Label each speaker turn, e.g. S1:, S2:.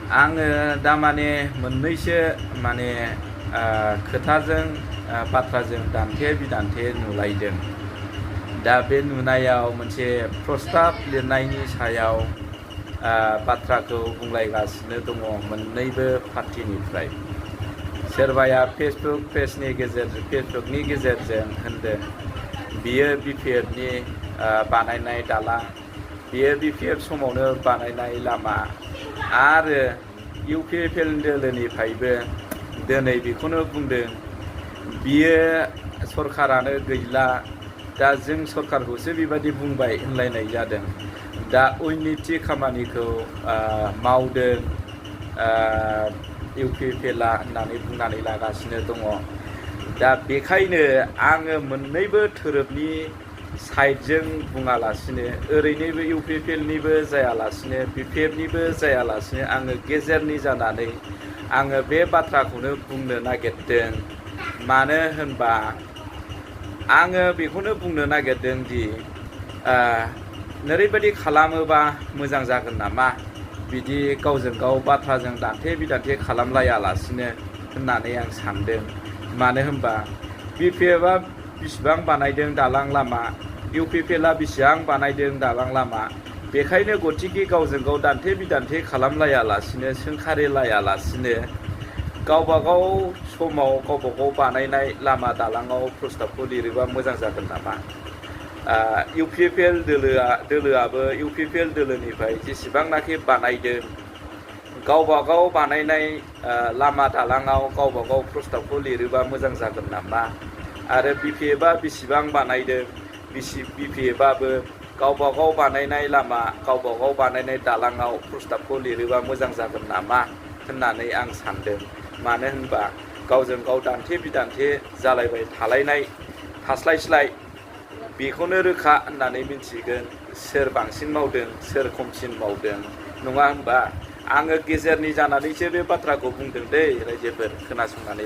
S1: आङो दा माने मोननैसो माने खोथाजों बाथ्राजों दान्थे बिदान्थे नुलायदों। दा बे नुनायाव मोनसे प्रस्ताब लिरनायनि सायाव बाथ्राखौ बुंलायगासिनो दङ मोननैबो पार्टिनिफ्राय। सोरबाया फेसबुकनि गेजेरजों होनदों बियो BPFनि बानायनाय दालां, बियो BPF समावनो बानायनाय लामा, आरो UPPL दोलोनिफ्रायबो दिनै बेखौनो बुंदों बियो सरकारानो गैला, दा जों सरकारखौसो बेबायदि बुंबाय होनलायनाय जादों। दा उन्नति खामानिखौ मावदों UPPLआ होननानै बुंनानै लागासिनो दङ। दा बेखायनो आङो मोननैबो धोरोमनि साइडजों बुङालासिनो, ओरैनोबो UPPLनिबो जायालासिनो BPFनिबो जायालासिनो आङो गेजेरनि जानानै आङो बे बाथ्राखौनो बुंनो नागिरदों। मानो होनबा आङो बेखौनो बुंनो नागिरदों दि ओरैबायदि खालामोबा मोजां जागोन नामा, बिदि गावजों गाव बाथ्राजों दान्थे बिदान्थे खालामलायालासिनो होननानै आं सानदों। मानो होनबा BPFआ बिसिबां बानायदों दालां लामा, UPPLआ बिसिबां बानायदों दालां लामा, बेखायनो गतिके गावजों गाव दान्थे बिदान्थे खालामलायालासिनो सोंखारिलायालासिनो गावबागाव समाव गावबागाव बानायनाय लामा दालाङाव प्रस्ताबखौ लिरोबा मोजां जागोन नामा। UPPL दोलोआबो UPPL दोलोनिफ्राय जेसेबांनाखि बानायदों गावबागाव बानायनाय लामा दालाङाव गावबागाव प्रस्ताबखौ लिरोबा मोजां जागोन नामा। आरो BPFआ बिसिबां बानायदों BPFआबो गावबागाव बानायनाय लामा गावबागाव बानायनाय दालाङाव प्रस्ताबखौ लिरोबा मोजां जागोन नामा होननानै आं सानदों। मानो होनबा गावजों गाव दान्थे बिदान्थे जालायबाय थास्लायस्लाय बेखौनो रोखा होननानै मिन्थिगोन सोर बांसिन मावदों सोर खमसिन मावदों, नङा होनबा। आङो गेजेरनि जानानैसो बे बाथ्राखौ बुंदों दै रायजोफोर, खोनासंनानै